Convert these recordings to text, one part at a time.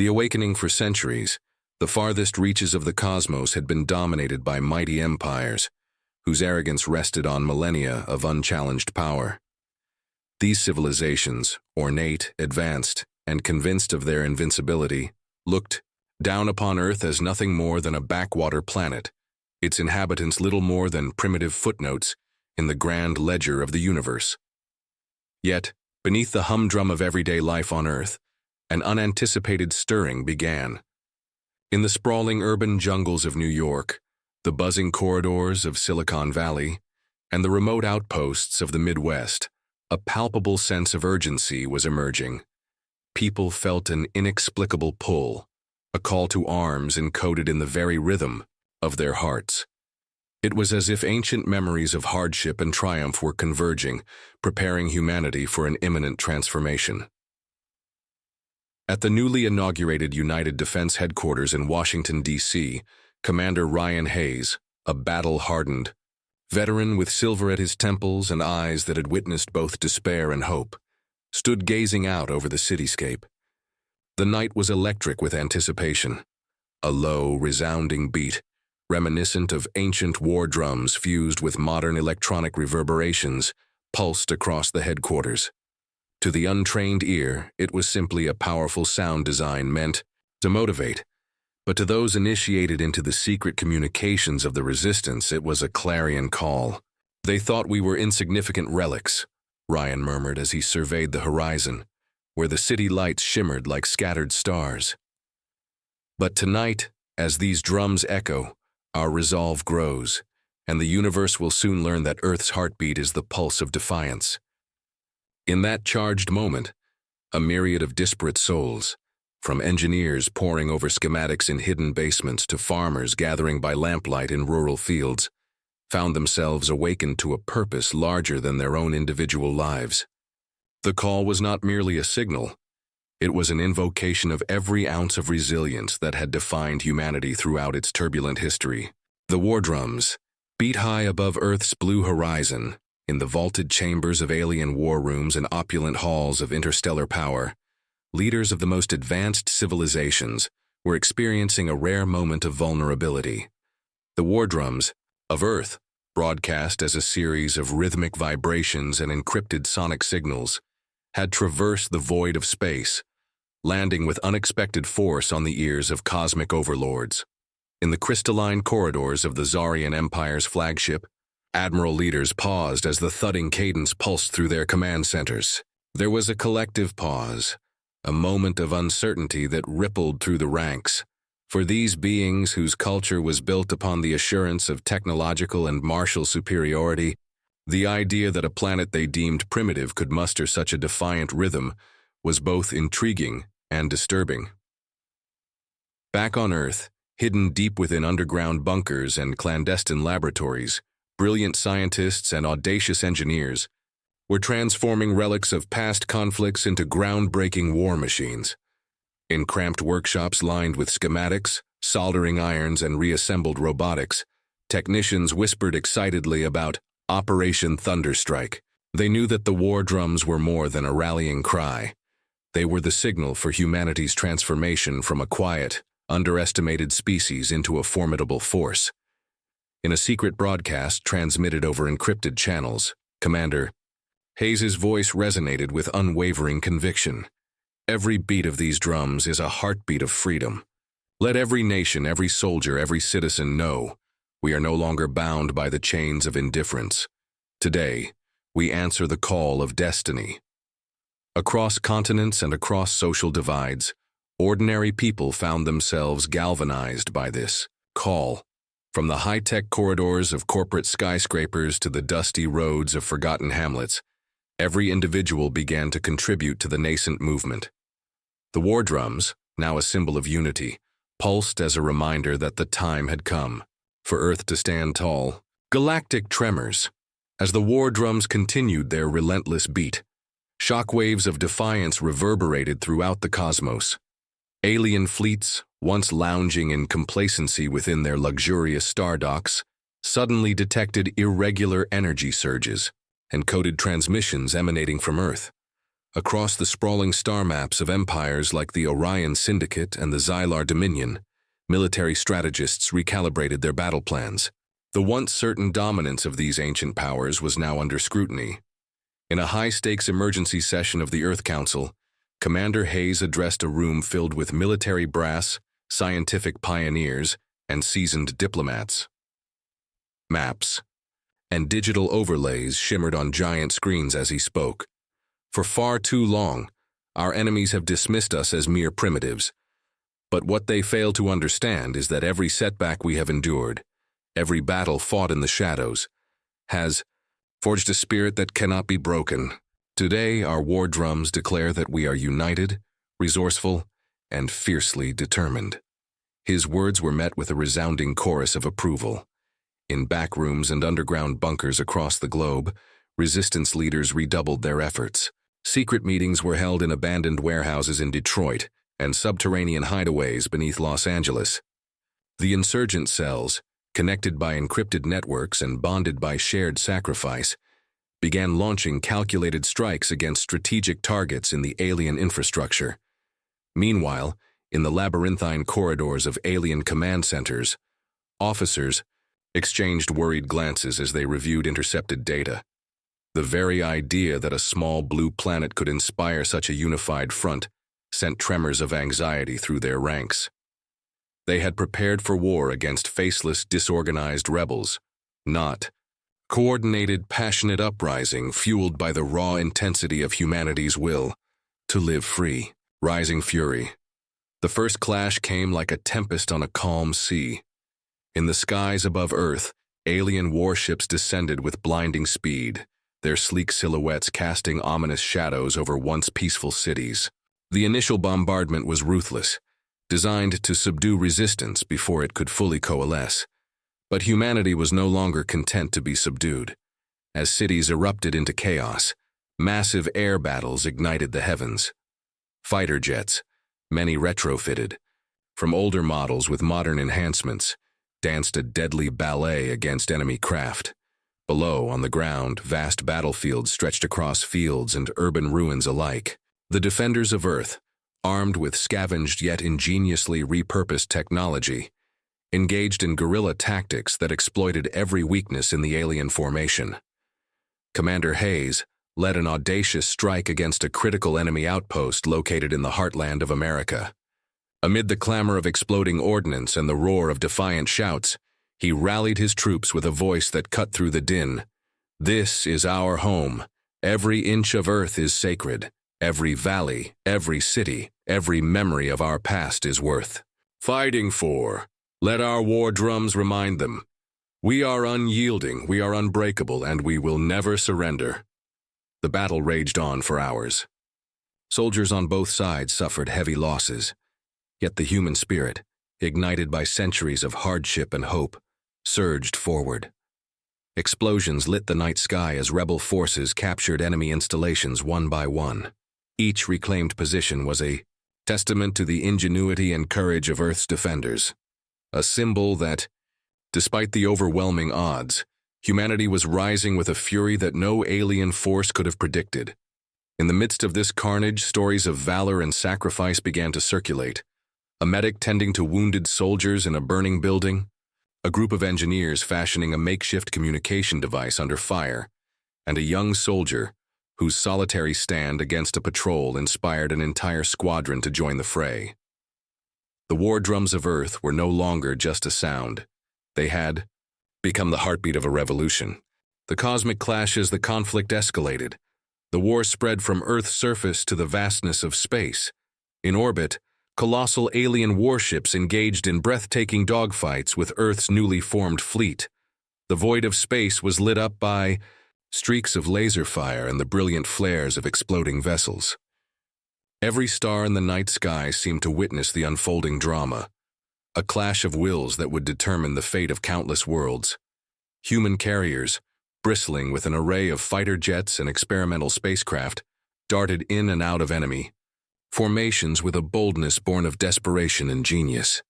The awakening for centuries, the farthest reaches of the cosmos had been dominated by mighty empires, whose arrogance rested on millennia of unchallenged power. These civilizations, ornate, advanced, and convinced of their invincibility, looked down upon Earth as nothing more than a backwater planet, its inhabitants little more than primitive footnotes in the grand ledger of the universe. Yet, beneath the humdrum of everyday life on Earth, an unanticipated stirring began. In the sprawling urban jungles of New York, the buzzing corridors of Silicon Valley, and the remote outposts of the Midwest, a palpable sense of urgency was emerging. People felt an inexplicable pull, a call to arms encoded in the very rhythm of their hearts. It was as if ancient memories of hardship and triumph were converging, preparing humanity for an imminent transformation. At the newly inaugurated United Defense Headquarters in Washington, D.C., Commander Ryan Hayes, a battle-hardened veteran with silver at his temples and eyes that had witnessed both despair and hope, stood gazing out over the cityscape. The night was electric with anticipation. A low, resounding beat, reminiscent of ancient war drums fused with modern electronic reverberations, pulsed across the headquarters. To the untrained ear, it was simply a powerful sound design meant to motivate, but to those initiated into the secret communications of the resistance, it was a clarion call. They thought we were insignificant relics, Ryan murmured as he surveyed the horizon, where the city lights shimmered like scattered stars. But tonight, as these drums echo, our resolve grows, and the universe will soon learn that Earth's heartbeat is the pulse of defiance. In that charged moment, a myriad of disparate souls, from engineers poring over schematics in hidden basements to farmers gathering by lamplight in rural fields, found themselves awakened to a purpose larger than their own individual lives. The call was not merely a signal. It was an invocation of every ounce of resilience that had defined humanity throughout its turbulent history. The war drums beat high above Earth's blue horizon, in the vaulted chambers of alien war rooms and opulent halls of interstellar power. Leaders of the most advanced civilizations were experiencing a rare moment of vulnerability. The war drums of Earth, broadcast as a series of rhythmic vibrations and encrypted sonic signals, had traversed the void of space, landing with unexpected force on the ears of cosmic overlords. In the crystalline corridors of the Zarian Empire's flagship, Admiral leaders paused as the thudding cadence pulsed through their command centers. There was a collective pause, a moment of uncertainty that rippled through the ranks. For these beings whose culture was built upon the assurance of technological and martial superiority, the idea that a planet they deemed primitive could muster such a defiant rhythm was both intriguing and disturbing. Back on Earth, hidden deep within underground bunkers and clandestine laboratories, brilliant scientists and audacious engineers were transforming relics of past conflicts into groundbreaking war machines. In cramped workshops lined with schematics, soldering irons, and reassembled robotics, technicians whispered excitedly about Operation Thunderstrike. They knew that the war drums were more than a rallying cry. They were the signal for humanity's transformation from a quiet, underestimated species into a formidable force. In a secret broadcast transmitted over encrypted channels, Commander Hayes's voice resonated with unwavering conviction. Every beat of these drums is a heartbeat of freedom. Let every nation, every soldier, every citizen know we are no longer bound by the chains of indifference. Today, we answer the call of destiny. Across continents and across social divides, ordinary people found themselves galvanized by this call. From the high-tech corridors of corporate skyscrapers to the dusty roads of forgotten hamlets, every individual began to contribute to the nascent movement. The war drums, now a symbol of unity, pulsed as a reminder that the time had come for Earth to stand tall. Galactic tremors. As the war drums continued their relentless beat, shockwaves of defiance reverberated throughout the cosmos. Alien fleets, once lounging in complacency within their luxurious star docks, suddenly detected irregular energy surges, encoded transmissions emanating from Earth. Across the sprawling star maps of empires like the Orion Syndicate and the Xylar Dominion, military strategists recalibrated their battle plans. The once certain dominance of these ancient powers was now under scrutiny. In a high-stakes emergency session of the Earth Council, Commander Hayes addressed a room filled with military brass, scientific pioneers, and seasoned diplomats. Maps and digital overlays shimmered on giant screens as he spoke. For far too long, our enemies have dismissed us as mere primitives. But what they fail to understand is that every setback we have endured, every battle fought in the shadows, has forged a spirit that cannot be broken. Today, our war drums declare that we are united, resourceful, and fiercely determined. His words were met with a resounding chorus of approval. In back rooms and underground bunkers across the globe, resistance leaders redoubled their efforts. Secret meetings were held in abandoned warehouses in Detroit and subterranean hideaways beneath Los Angeles. The insurgent cells, connected by encrypted networks and bonded by shared sacrifice, began launching calculated strikes against strategic targets in the alien infrastructure. Meanwhile, in the labyrinthine corridors of alien command centers, officers exchanged worried glances as they reviewed intercepted data. The very idea that a small blue planet could inspire such a unified front sent tremors of anxiety through their ranks. They had prepared for war against faceless, disorganized rebels, not coordinated, passionate uprising fueled by the raw intensity of humanity's will to live free. Rising fury. The first clash came like a tempest on a calm sea. In the skies above Earth, alien warships descended with blinding speed, their sleek silhouettes casting ominous shadows over once peaceful cities. The initial bombardment was ruthless, designed to subdue resistance before it could fully coalesce. But humanity was no longer content to be subdued. As cities erupted into chaos, massive air battles ignited the heavens. Fighter jets, many retrofitted, from older models with modern enhancements, danced a deadly ballet against enemy craft. Below, on the ground, vast battlefields stretched across fields and urban ruins alike. The defenders of Earth, armed with scavenged yet ingeniously repurposed technology, engaged in guerrilla tactics that exploited every weakness in the alien formation. Commander Hayes led an audacious strike against a critical enemy outpost located in the heartland of America. Amid the clamor of exploding ordnance and the roar of defiant shouts, he rallied his troops with a voice that cut through the din. This is our home. Every inch of Earth is sacred. Every valley, every city, every memory of our past is worth fighting for. Let our war drums remind them. We are unyielding, we are unbreakable, and we will never surrender. The battle raged on for hours. Soldiers on both sides suffered heavy losses, yet the human spirit, ignited by centuries of hardship and hope, surged forward. Explosions lit the night sky as rebel forces captured enemy installations one by one. Each reclaimed position was a testament to the ingenuity and courage of Earth's defenders, a symbol that, despite the overwhelming odds, humanity was rising with a fury that no alien force could have predicted. In the midst of this carnage, stories of valor and sacrifice began to circulate. A medic tending to wounded soldiers in a burning building, a group of engineers fashioning a makeshift communication device under fire, and a young soldier whose solitary stand against a patrol inspired an entire squadron to join the fray. The war drums of Earth were no longer just a sound. They had become the heartbeat of a revolution. The cosmic clashes, the conflict escalated. The war spread from Earth's surface to the vastness of space. In orbit, colossal alien warships engaged in breathtaking dogfights with Earth's newly formed fleet. The void of space was lit up by streaks of laser fire and the brilliant flares of exploding vessels. Every star in the night sky seemed to witness the unfolding drama, a clash of wills that would determine the fate of countless worlds. Human carriers, bristling with an array of fighter jets and experimental spacecraft, darted in and out of enemy formations with a boldness born of desperation and genius.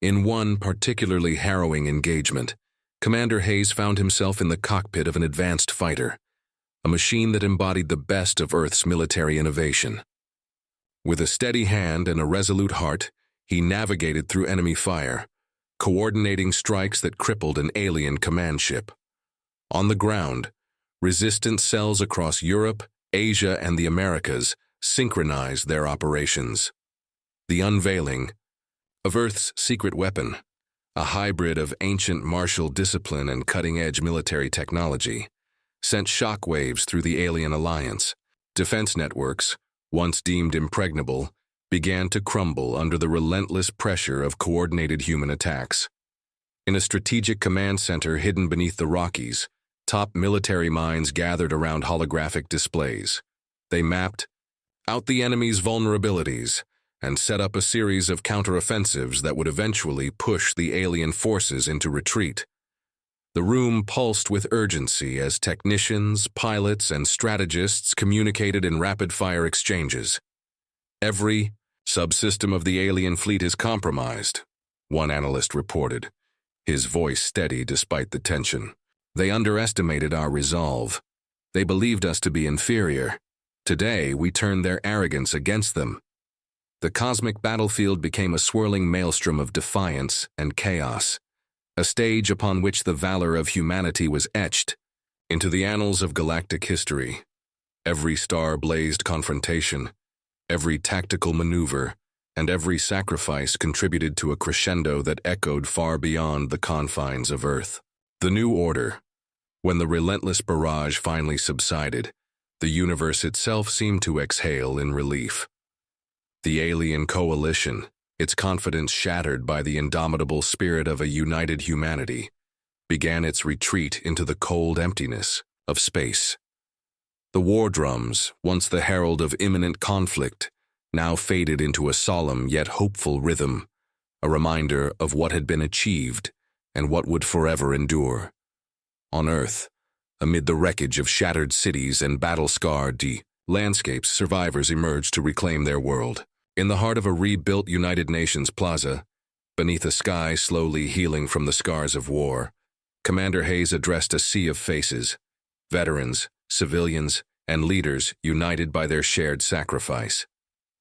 In one particularly harrowing engagement, Commander Hayes found himself in the cockpit of an advanced fighter. a machine that embodied the best of Earth's military innovation. With a steady hand and a resolute heart, he navigated through enemy fire, coordinating strikes that crippled an alien command ship. On the ground, resistance cells across Europe, Asia, and the Americas synchronized their operations. The unveiling of Earth's secret weapon, a hybrid of ancient martial discipline and cutting-edge military technology, sent shockwaves through the alien alliance. Defense networks, once deemed impregnable, began to crumble under the relentless pressure of coordinated human attacks. In a strategic command center hidden beneath the Rockies, top military minds gathered around holographic displays. They mapped out the enemy's vulnerabilities and set up a series of counteroffensives that would eventually push the alien forces into retreat. The room pulsed with urgency as technicians, pilots, and strategists communicated in rapid-fire exchanges. "Every subsystem of the alien fleet is compromised," one analyst reported, his voice steady despite the tension. "They underestimated our resolve. They believed us to be inferior. Today, we turned their arrogance against them." The cosmic battlefield became a swirling maelstrom of defiance and chaos, a stage upon which the valor of humanity was etched into the annals of galactic history. Every star-blazed confrontation, every tactical maneuver, and every sacrifice contributed to a crescendo that echoed far beyond the confines of Earth. The New Order. When the relentless barrage finally subsided, the universe itself seemed to exhale in relief. The alien coalition, its confidence shattered by the indomitable spirit of a united humanity, began its retreat into the cold emptiness of space. The war drums, once the herald of imminent conflict, now faded into a solemn yet hopeful rhythm, a reminder of what had been achieved and what would forever endure. On Earth, amid the wreckage of shattered cities and battle-scarred landscapes, survivors emerged to reclaim their world. In the heart of a rebuilt United Nations plaza, beneath a sky slowly healing from the scars of war, Commander Hayes addressed a sea of faces, veterans, civilians, and leaders united by their shared sacrifice.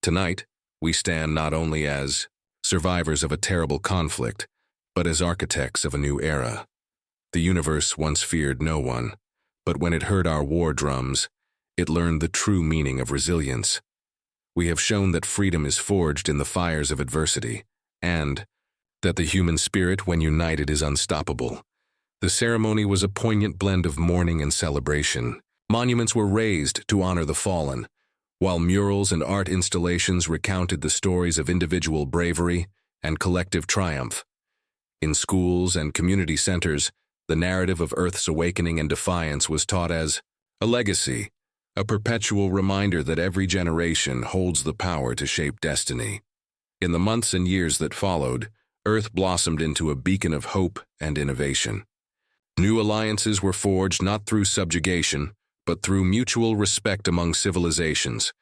Tonight, we stand not only as survivors of a terrible conflict, but as architects of a new era. The universe once feared no one, but when it heard our war drums, it learned the true meaning of resilience. We have shown that freedom is forged in the fires of adversity, and that the human spirit, when united, is unstoppable. The ceremony was a poignant blend of mourning and celebration. Monuments were raised to honor the fallen, while murals and art installations recounted the stories of individual bravery and collective triumph. In schools and community centers, the narrative of Earth's awakening and defiance was taught as a legacy, a perpetual reminder that every generation holds the power to shape destiny. In the months and years that followed, Earth blossomed into a beacon of hope and innovation. New alliances were forged not through subjugation, but through mutual respect among civilizations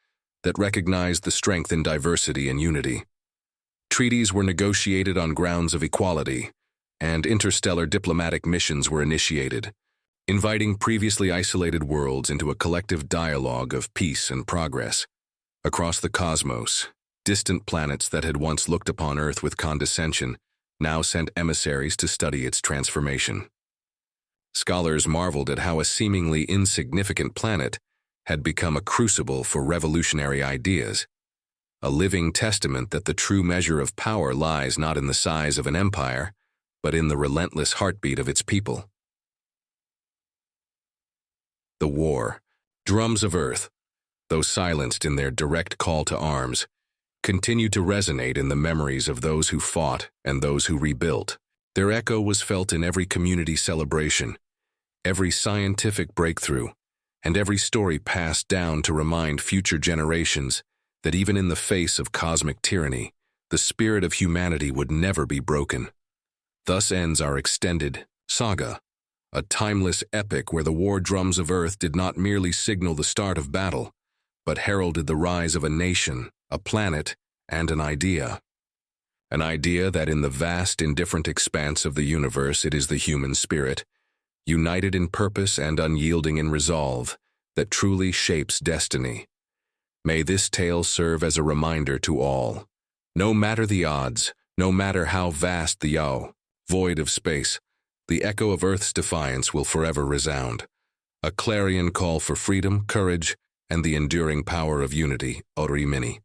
that recognized the strength in diversity and unity. Treaties were negotiated on grounds of equality, and interstellar diplomatic missions were initiated, inviting previously isolated worlds into a collective dialogue of peace and progress. Across the cosmos, distant planets that had once looked upon Earth with condescension now sent emissaries to study its transformation. Scholars marveled at how a seemingly insignificant planet had become a crucible for revolutionary ideas, a living testament that the true measure of power lies not in the size of an empire, but in the relentless heartbeat of its people. The war, drums of Earth, though silenced in their direct call to arms, continued to resonate in the memories of those who fought and those who rebuilt. Their echo was felt in every community celebration, every scientific breakthrough, and every story passed down to remind future generations that even in the face of cosmic tyranny, the spirit of humanity would never be broken. Thus ends our extended Saga, a timeless epic where the war drums of Earth did not merely signal the start of battle, but heralded the rise of a nation, a planet, and an idea. An idea that in the vast, indifferent expanse of the universe it is the human spirit, united in purpose and unyielding in resolve, that truly shapes destiny. May this tale serve as a reminder to all. No matter the odds, no matter how vast the void of space, the echo of Earth's defiance will forever resound. A clarion call for freedom, courage, and the enduring power of unity, Orimini.